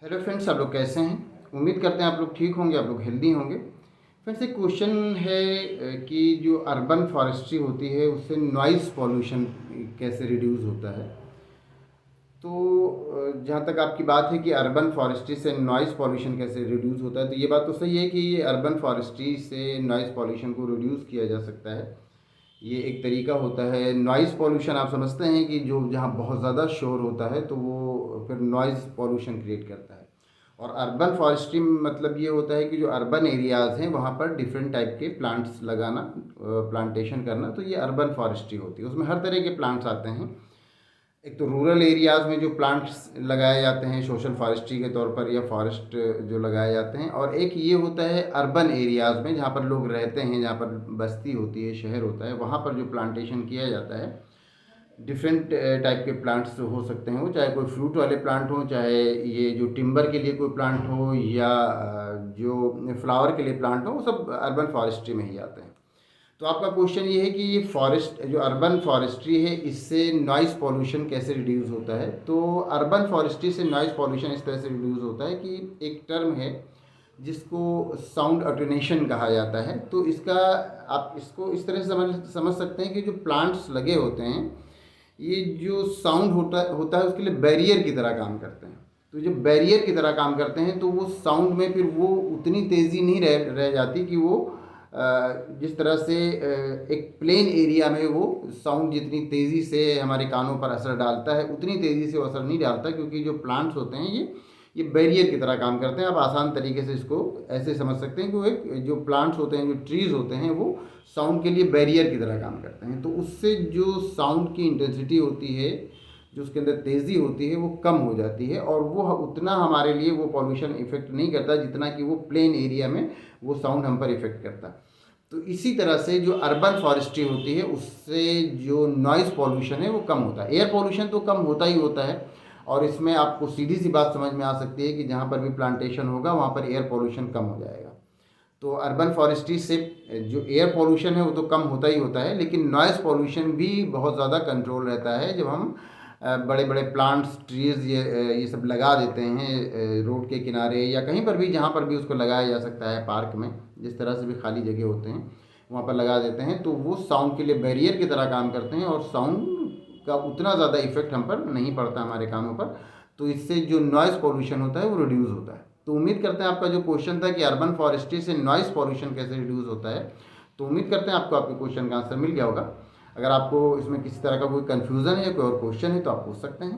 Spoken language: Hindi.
हेलो फ्रेंड्स, आप लोग कैसे हैं? उम्मीद करते हैं आप लोग ठीक होंगे, आप लोग हेल्दी होंगे। फ्रेंड्स, एक क्वेश्चन है कि जो अर्बन फॉरेस्ट्री होती है उससे नॉइज़ पॉल्यूशन कैसे रिड्यूस होता है। तो जहाँ तक आपकी बात है कि अर्बन फॉरेस्ट्री से नॉइज़ पॉल्यूशन कैसे रिड्यूस होता है, तो ये बात तो सही है कि ये अर्बन फॉरेस्ट्री से नॉइज़ पॉल्यूशन को रिड्यूस किया जा सकता है। ये एक तरीका होता है। नॉइज़ पॉल्यूशन आप समझते हैं कि जो जहाँ बहुत ज़्यादा शोर होता है तो वो फिर नॉइज़ पॉल्यूशन क्रिएट करता है। और अर्बन फॉरेस्ट्री मतलब ये होता है कि जो अर्बन एरियाज़ हैं वहाँ पर डिफरेंट टाइप के प्लांट्स लगाना, प्लांटेशन करना, तो ये अर्बन फॉरेस्ट्री होती है। उसमें हर तरह के प्लांट्स आते हैं। एक तो रूरल एरियाज़ में जो प्लांट्स लगाए जाते हैं सोशल फॉरेस्ट्री के तौर पर या फॉरेस्ट जो लगाए जाते हैं, और एक ये होता है अर्बन एरियाज़ में जहाँ पर लोग रहते हैं, जहाँ पर बस्ती होती है, शहर होता है, वहाँ पर जो प्लांटेशन किया जाता है। डिफरेंट टाइप के प्लांट्स हो सकते हैं, वो चाहे कोई फ्रूट वाले प्लांट हो, चाहे ये जो टिम्बर के लिए कोई प्लांट हो, या जो फ्लावर के लिए प्लांट हो, वो सब अर्बन फॉरेस्ट्री में ही आते हैं। तो आपका क्वेश्चन ये है कि ये फॉरेस्ट जो अर्बन फॉरेस्ट्री है इससे नॉइज़ पॉल्यूशन कैसे रिड्यूस होता है। तो अर्बन फॉरेस्ट्री से नॉइज़ पॉल्यूशन इस तरह से रिड्यूस होता है कि एक टर्म है जिसको साउंड अटेन्यूएशन कहा जाता है। तो इसका आप इसको इस तरह से समझ सकते हैं कि जो प्लांट्स लगे होते हैं, ये जो साउंड होता है उसके लिए बैरियर की तरह काम करते हैं। तो जब बैरियर की तरह काम करते हैं तो वो साउंड में फिर वो उतनी तेज़ी नहीं रह जाती कि वो जिस तरह से एक प्लेन एरिया में वो साउंड जितनी तेज़ी से हमारे कानों पर असर डालता है उतनी तेज़ी से वो असर नहीं डालता, क्योंकि जो प्लांट्स होते हैं ये बैरियर की तरह काम करते हैं। आप आसान तरीके से इसको ऐसे समझ सकते हैं कि वो एक जो प्लांट्स होते हैं, जो ट्रीज़ होते हैं, वो साउंड के लिए बैरियर की तरह काम करते हैं। तो उससे जो साउंड की इंटेंसिटी होती है, जो उसके अंदर तेज़ी होती है, वो कम हो जाती है, और वो उतना हमारे लिए वो पॉल्यूशन इफ़ेक्ट नहीं करता जितना कि वो प्लेन एरिया में वो साउंड हम पर इफ़ेक्ट करता। तो इसी तरह से जो अर्बन फॉरेस्ट्री होती है उससे जो नॉइज़ पॉल्यूशन है वो कम होता है। एयर पॉल्यूशन तो कम होता ही होता है, और इसमें आपको सीधी सी बात समझ में आ सकती है कि जहाँ पर भी प्लांटेशन होगा वहाँ पर एयर पॉल्यूशन कम हो जाएगा। तो अर्बन फॉरेस्ट्री से जो एयर पॉल्यूशन है वो तो कम होता ही होता है, लेकिन नॉइज़ पॉल्यूशन भी बहुत ज़्यादा कंट्रोल रहता है जब हम बड़े बड़े प्लांट्स, ट्रीज़, ये सब लगा देते हैं रोड के किनारे या कहीं पर भी जहाँ पर भी उसको लगाया जा सकता है, पार्क में जिस तरह से भी खाली जगह होते हैं वहाँ पर लगा देते हैं। तो वो साउंड के लिए बैरियर की तरह काम करते हैं, और साउंड का उतना ज़्यादा इफेक्ट हम पर नहीं पड़ता हमारे कानों पर। तो इससे जो नॉइज़ पॉल्यूशन होता है वो रिड्यूस होता है। तो उम्मीद करते हैं आपका जो क्वेश्चन था कि अर्बन फॉरेस्ट्री से नॉइज़ पॉल्यूशन कैसे रिड्यूस होता है, तो उम्मीद करते हैं आपको आपके क्वेश्चन का आंसर मिल गया होगा। अगर आपको इसमें किसी तरह का कोई कन्फ्यूज़न है या कोई और क्वेश्चन है तो आप पूछ सकते हैं।